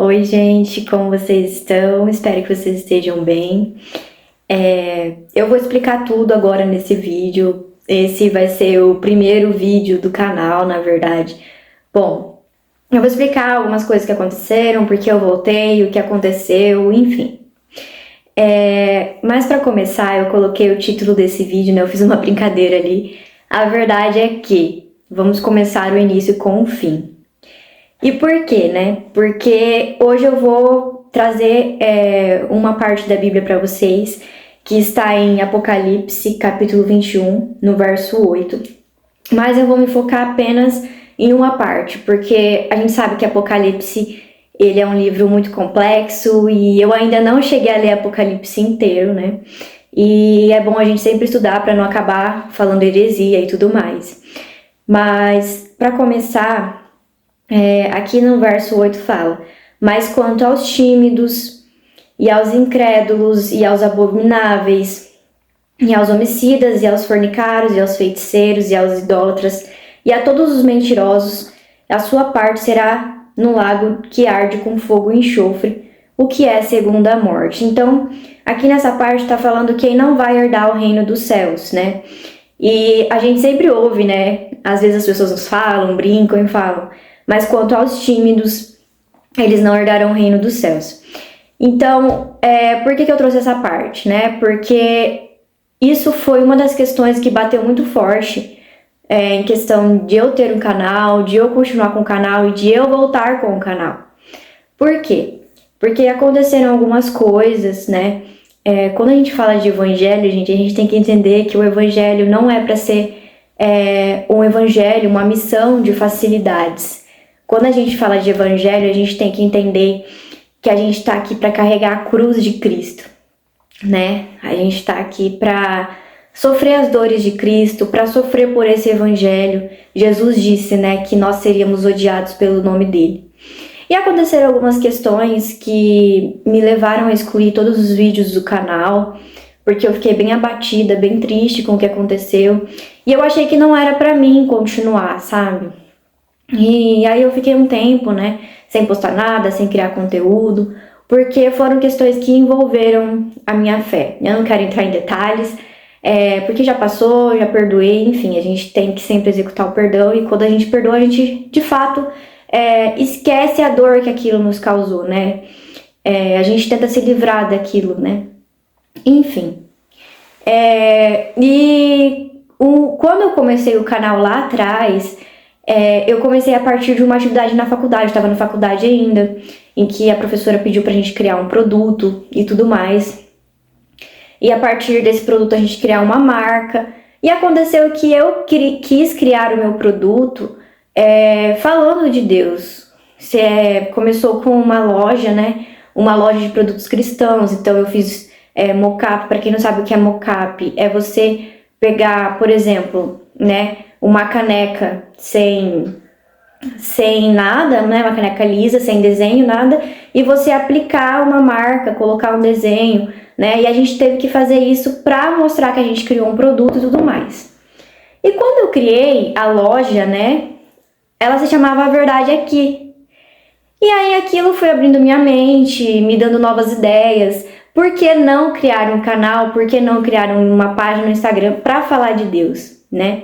Oi, gente, como vocês estão? Espero que vocês estejam bem. Eu vou explicar tudo agora nesse vídeo. Esse vai ser o primeiro vídeo do canal, na verdade. Bom, eu vou explicar algumas coisas que aconteceram, porque eu voltei, o que aconteceu, enfim. Mas para começar, eu coloquei o título desse vídeo, né? Eu fiz uma brincadeira ali. A verdade é que vamos começar o início com o fim. E por quê, né? Porque hoje eu vou trazer uma parte da Bíblia para vocês que está em Apocalipse, capítulo 21, no verso 8. Mas eu vou me focar apenas em uma parte, porque a gente sabe que Apocalipse ele é um livro muito complexo e eu ainda não cheguei a ler Apocalipse inteiro, né? E é bom a gente sempre estudar para não acabar falando heresia e tudo mais. Mas, para começar, aqui no verso 8 fala: mas quanto aos tímidos, e aos incrédulos, e aos abomináveis, e aos homicidas, e aos fornicários, e aos feiticeiros, e aos idólatras, e a todos os mentirosos, a sua parte será no lago que arde com fogo e enxofre, o que é segunda a morte. Então, aqui nessa parte está falando quem não vai herdar o reino dos céus, né? E a gente sempre ouve, né? Às vezes as pessoas nos falam, brincam e falam: mas quanto aos tímidos, eles não herdarão o reino dos céus. Então, por que eu trouxe essa parte, né? Porque isso foi uma das questões que bateu muito forte em questão de eu ter um canal, de eu continuar com o canal e de eu voltar com o canal. Por quê? Porque aconteceram algumas coisas, né? Quando a gente fala de evangelho, gente, a gente tem que entender que o evangelho não é para ser um evangelho, uma missão de facilidades. Quando a gente fala de evangelho, a gente tem que entender que a gente está aqui para carregar a cruz de Cristo, né? A gente está aqui para sofrer as dores de Cristo, para sofrer por esse evangelho. Jesus disse, né, que nós seríamos odiados pelo nome dele. E aconteceram algumas questões que me levaram a excluir todos os vídeos do canal, porque eu fiquei bem abatida, bem triste com o que aconteceu. E eu achei que não era para mim continuar, sabe? E aí eu fiquei um tempo, né, sem postar nada, sem criar conteúdo, porque foram questões que envolveram a minha fé. Eu não quero entrar em detalhes, porque já passou, já perdoei, enfim, a gente tem que sempre executar o perdão, e quando a gente perdoa, a gente, de fato, esquece a dor que aquilo nos causou, né? A gente tenta se livrar daquilo, né? Enfim. Quando eu comecei o canal lá atrás, eu comecei a partir de uma atividade na faculdade, eu estava na faculdade ainda, em que a professora pediu pra gente criar um produto e tudo mais. E a partir desse produto a gente criar uma marca. E aconteceu que eu quis criar o meu produto falando de Deus. Começou com uma loja, né? Uma loja de produtos cristãos. Então eu fiz mockup. Para quem não sabe o que é mockup, é você pegar, por exemplo, né, uma caneca sem nada, né, uma caneca lisa, sem desenho, nada, e você aplicar uma marca, colocar um desenho, né, e a gente teve que fazer isso para mostrar que a gente criou um produto e tudo mais. E quando eu criei a loja, né, ela se chamava A Verdade Aqui. E aí aquilo foi abrindo minha mente, me dando novas ideias. Por que não criar um canal? Por que não criar uma página no Instagram para falar de Deus, né?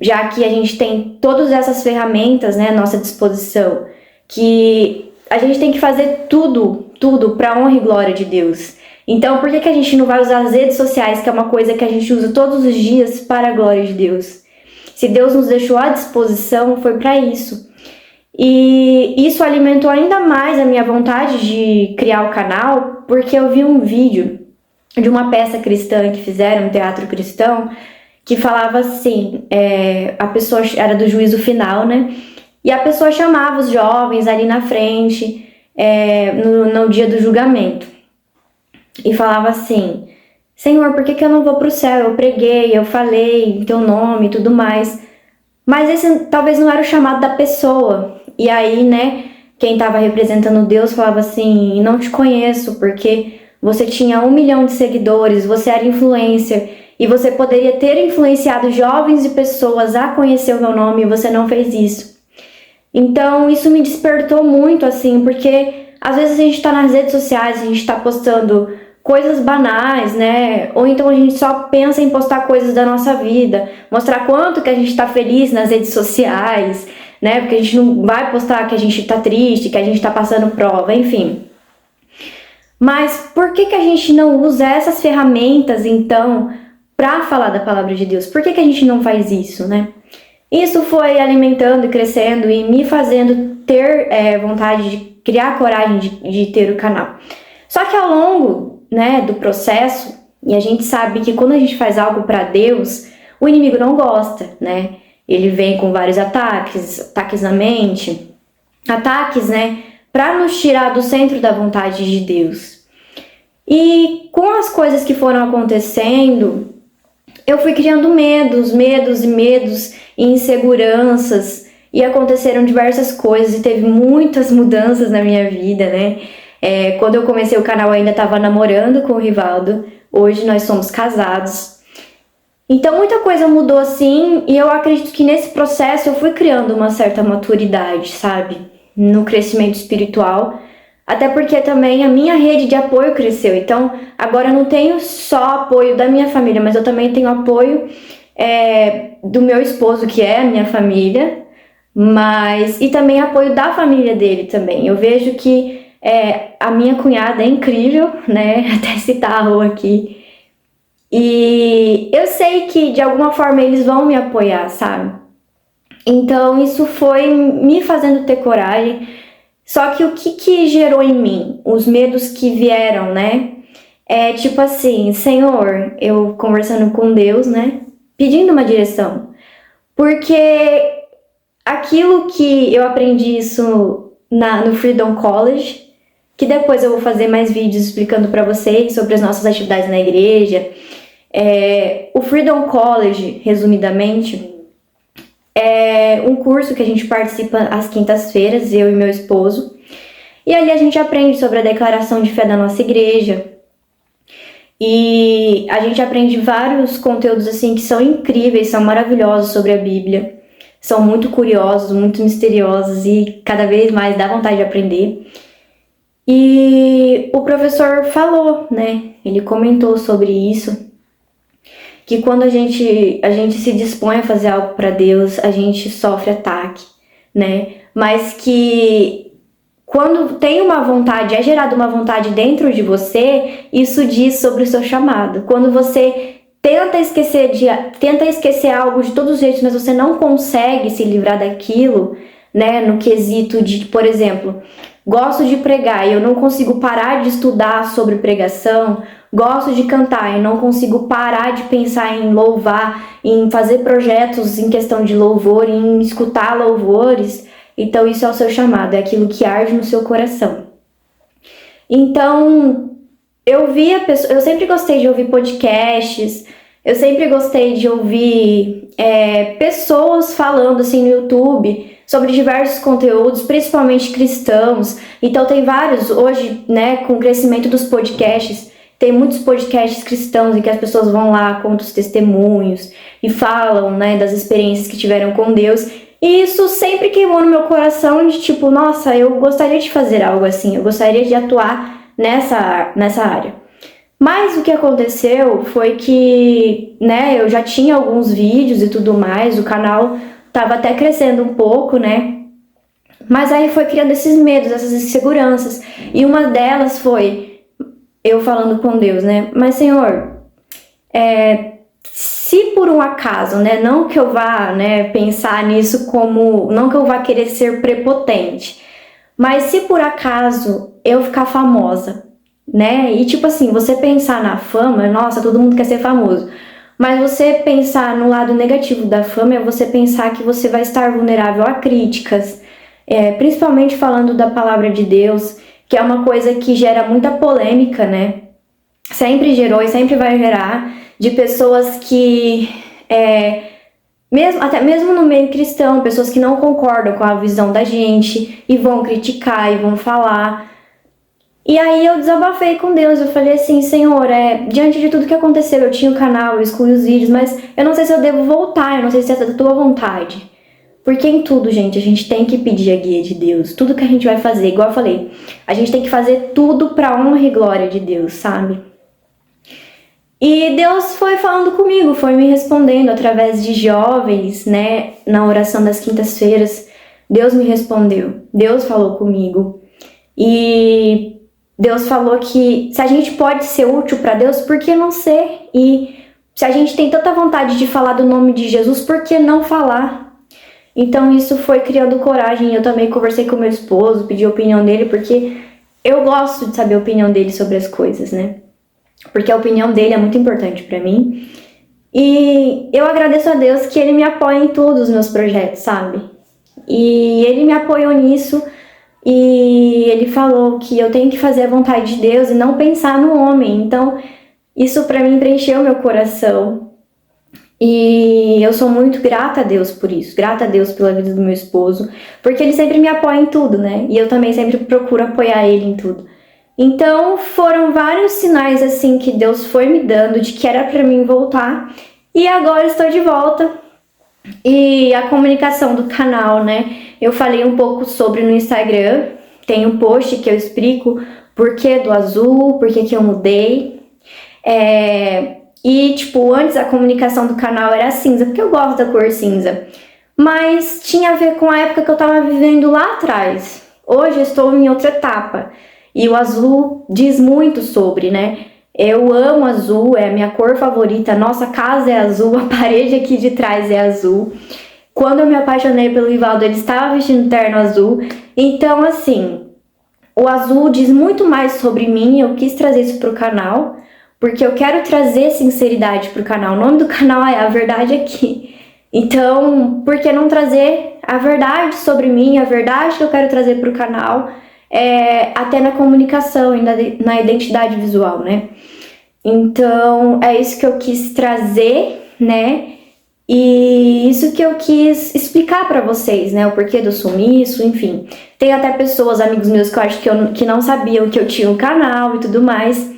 Já que a gente tem todas essas ferramentas, né, à nossa disposição, que a gente tem que fazer tudo para honra e glória de Deus. Então, por que a gente não vai usar as redes sociais, que é uma coisa que a gente usa todos os dias para a glória de Deus? Se Deus nos deixou à disposição, foi para isso. E isso alimentou ainda mais a minha vontade de criar o canal, porque eu vi um vídeo de uma peça cristã que fizeram, um teatro cristão, que falava assim, a pessoa era do juízo final, né? E a pessoa chamava os jovens ali na frente, no dia do julgamento. E falava assim: Senhor, por que eu não vou pro céu? Eu preguei, eu falei em teu nome e tudo mais. Mas esse talvez não era o chamado da pessoa. E aí, né, quem estava representando Deus falava assim: não te conheço, porque você tinha 1 milhão de seguidores, você era influencer, e você poderia ter influenciado jovens e pessoas a conhecer o meu nome, e você não fez isso. Então isso me despertou muito, assim, porque às vezes a gente tá nas redes sociais, a gente tá postando coisas banais, né? Ou então a gente só pensa em postar coisas da nossa vida, mostrar quanto que a gente tá feliz nas redes sociais, né? Porque a gente não vai postar que a gente tá triste, que a gente tá passando prova, enfim. Mas por que que a gente não usa essas ferramentas, então, para falar da palavra de Deus? Por que que a gente não faz isso, né? Isso foi alimentando e crescendo e me fazendo ter vontade de criar coragem de ter o canal. Só que ao longo, né, do processo, e a gente sabe que quando a gente faz algo para Deus, o inimigo não gosta, né? Ele vem com vários ataques na mente, ataques, né, para nos tirar do centro da vontade de Deus. E com as coisas que foram acontecendo, eu fui criando medos e inseguranças, e aconteceram diversas coisas e teve muitas mudanças na minha vida, né? Quando eu comecei o canal eu ainda estava namorando com o Rivaldo, hoje nós somos casados. Então muita coisa mudou assim, e eu acredito que nesse processo eu fui criando uma certa maturidade, sabe? No crescimento espiritual, até porque também a minha rede de apoio cresceu. Então agora eu não tenho só apoio da minha família, mas eu também tenho apoio do meu esposo, que é a minha família, e também apoio da família dele também. Eu vejo que a minha cunhada é incrível, né? Até citar a aqui. E eu sei que de alguma forma eles vão me apoiar, sabe? Então isso foi me fazendo ter coragem. Só que o que gerou em mim? Os medos que vieram, né? Tipo assim, Senhor, eu conversando com Deus, né? Pedindo uma direção. Porque aquilo que eu aprendi isso no Freedom College, que depois eu vou fazer mais vídeos explicando para vocês sobre as nossas atividades na igreja. O Freedom College, resumidamente, é um curso que a gente participa às quintas-feiras, eu e meu esposo. E ali a gente aprende sobre a declaração de fé da nossa igreja. E a gente aprende vários conteúdos assim que são incríveis, são maravilhosos sobre a Bíblia. São muito curiosos, muito misteriosos e cada vez mais dá vontade de aprender. E o professor falou, né? Ele comentou sobre isso, que quando a gente se dispõe a fazer algo para Deus, a gente sofre ataque, né? Mas que quando tem uma vontade, é gerada uma vontade dentro de você, isso diz sobre o seu chamado. Quando você tenta esquecer algo de todos os jeitos, mas você não consegue se livrar daquilo, né? No quesito de, por exemplo, gosto de pregar e eu não consigo parar de estudar sobre pregação. Gosto de cantar e não consigo parar de pensar em louvar, em fazer projetos em questão de louvor, em escutar louvores. Então isso é o seu chamado, é aquilo que arde no seu coração. Então eu sempre gostei de ouvir podcasts, eu sempre gostei de ouvir pessoas falando assim no YouTube sobre diversos conteúdos, principalmente cristãos. Então tem vários, hoje, né, com o crescimento dos podcasts, tem muitos podcasts cristãos em que as pessoas vão lá, contam os testemunhos e falam, né, das experiências que tiveram com Deus. E isso sempre queimou no meu coração de tipo, nossa, eu gostaria de fazer algo assim, eu gostaria de atuar nessa área. Mas o que aconteceu foi que, né, eu já tinha alguns vídeos e tudo mais, o canal tava até crescendo um pouco, né? Mas aí foi criando esses medos, essas inseguranças. E uma delas foi eu falando com Deus, né? Mas, Senhor, se por um acaso, né? Não que eu vá, né, pensar nisso como... Não que eu vá querer ser prepotente. Mas se por acaso eu ficar famosa, né? E tipo assim, você pensar na fama, nossa, todo mundo quer ser famoso. Mas você pensar no lado negativo da fama é você pensar que você vai estar vulnerável a críticas. Principalmente falando da palavra de Deus, que é uma coisa que gera muita polêmica, né? Sempre gerou e sempre vai gerar, de pessoas que, até mesmo no meio cristão, pessoas que não concordam com a visão da gente e vão criticar e vão falar. E aí eu desabafei com Deus, eu falei assim, Senhor, diante de tudo que aconteceu, eu tinha o canal, eu excluí os vídeos, mas eu não sei se eu devo voltar, eu não sei se é da tua vontade. Porque em tudo, gente, a gente tem que pedir a guia de Deus. Tudo que a gente vai fazer, igual eu falei, a gente tem que fazer tudo pra honra e glória de Deus, sabe? E Deus foi falando comigo, foi me respondendo através de jovens, né? Na oração das quintas-feiras, Deus me respondeu, Deus falou comigo. E Deus falou que se a gente pode ser útil pra Deus, por que não ser? E se a gente tem tanta vontade de falar do nome de Jesus, por que não falar? Então isso foi criando coragem. Eu também conversei com meu esposo, pedi a opinião dele, porque eu gosto de saber a opinião dele sobre as coisas, né? Porque a opinião dele é muito importante pra mim. E eu agradeço a Deus que ele me apoia em todos os meus projetos, sabe? E ele me apoiou nisso e ele falou que eu tenho que fazer a vontade de Deus e não pensar no homem. Então isso pra mim preencheu meu coração. E eu sou muito grata a Deus por isso, grata a Deus pela vida do meu esposo, porque ele sempre me apoia em tudo, né? E eu também sempre procuro apoiar ele em tudo. Então foram vários sinais assim que Deus foi me dando de que era pra mim voltar, e agora estou de volta. E a comunicação do canal, né? Eu falei um pouco sobre no Instagram, tem um post que eu explico por que do azul, por que eu mudei. E, tipo, antes a comunicação do canal era cinza, porque eu gosto da cor cinza. Mas tinha a ver com a época que eu tava vivendo lá atrás. Hoje eu estou em outra etapa. E o azul diz muito sobre, né? Eu amo azul, é a minha cor favorita. Nossa casa é azul, a parede aqui de trás é azul. Quando eu me apaixonei pelo Ivaldo, ele estava vestindo terno azul. Então, assim, o azul diz muito mais sobre mim. Eu quis trazer isso pro canal, porque eu quero trazer sinceridade pro canal. O nome do canal é A Verdade Aqui. Então, por que não trazer a verdade sobre mim, a verdade que eu quero trazer pro canal, até na comunicação e na identidade visual, né? Então, é isso que eu quis trazer, né? E isso que eu quis explicar pra vocês, né? O porquê do sumiço, enfim. Tem até pessoas, amigos meus, que eu acho que não sabiam que eu tinha um canal e tudo mais.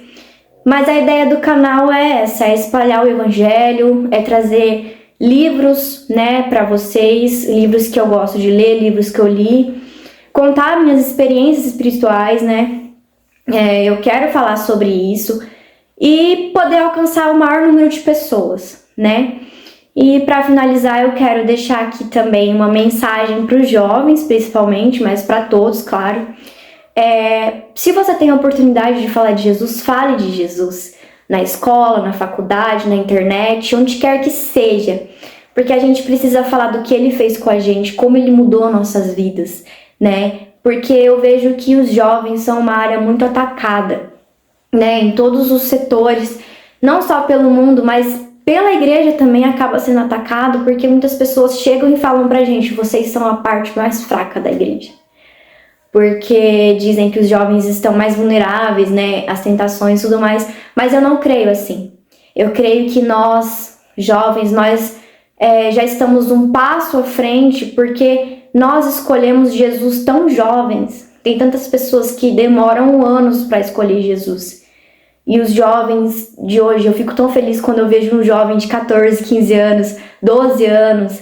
Mas a ideia do canal é essa, é espalhar o evangelho, é trazer livros, né, pra vocês, livros que eu gosto de ler, livros que eu li, contar minhas experiências espirituais, né? Eu quero falar sobre isso e poder alcançar o maior número de pessoas, né? E para finalizar, eu quero deixar aqui também uma mensagem para os jovens, principalmente, mas para todos, claro. Se você tem a oportunidade de falar de Jesus, fale de Jesus. Na escola, na faculdade, na internet, onde quer que seja. Porque a gente precisa falar do que ele fez com a gente, como ele mudou nossas vidas, né? Porque eu vejo que os jovens são uma área muito atacada, né? Em todos os setores, não só pelo mundo, mas pela igreja também acaba sendo atacado, porque muitas pessoas chegam e falam pra gente, vocês são a parte mais fraca da igreja. Porque dizem que os jovens estão mais vulneráveis, né, às tentações e tudo mais, mas eu não creio assim. Eu creio que nós, jovens, nós já estamos um passo à frente, porque nós escolhemos Jesus tão jovens. Tem tantas pessoas que demoram anos para escolher Jesus. E os jovens de hoje, eu fico tão feliz quando eu vejo um jovem de 14, 15 anos, 12 anos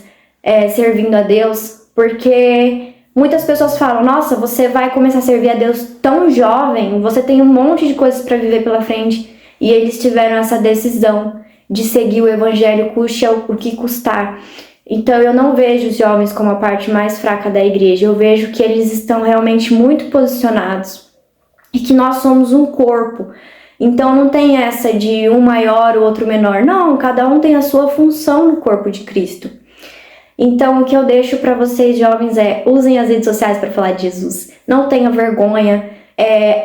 servindo a Deus, porque muitas pessoas falam, nossa, você vai começar a servir a Deus tão jovem, você tem um monte de coisas para viver pela frente. E eles tiveram essa decisão de seguir o evangelho, custe o que custar. Então eu não vejo os jovens como a parte mais fraca da igreja, eu vejo que eles estão realmente muito posicionados e que nós somos um corpo. Então não tem essa de um maior, o outro menor. Não, cada um tem a sua função no corpo de Cristo. Então o que eu deixo para vocês jovens usem as redes sociais para falar de Jesus. Não tenha vergonha.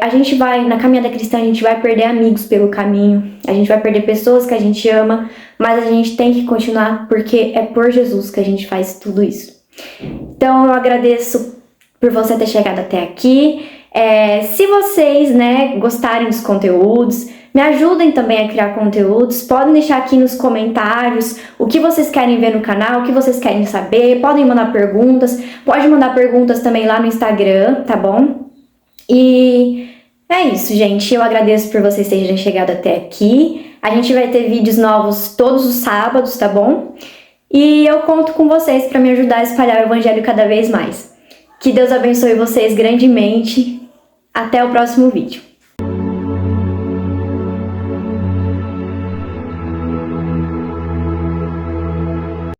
A gente vai, na caminhada cristã, a gente vai perder amigos pelo caminho. A gente vai perder pessoas que a gente ama. Mas a gente tem que continuar porque é por Jesus que a gente faz tudo isso. Então eu agradeço por você ter chegado até aqui. Se vocês, né, gostarem dos conteúdos, me ajudem também a criar conteúdos, podem deixar aqui nos comentários o que vocês querem ver no canal, o que vocês querem saber, podem mandar perguntas, pode mandar perguntas também lá no Instagram, tá bom? E é isso, gente, eu agradeço por vocês terem chegado até aqui, a gente vai ter vídeos novos todos os sábados, tá bom? E eu conto com vocês para me ajudar a espalhar o evangelho cada vez mais. Que Deus abençoe vocês grandemente. Até o próximo vídeo.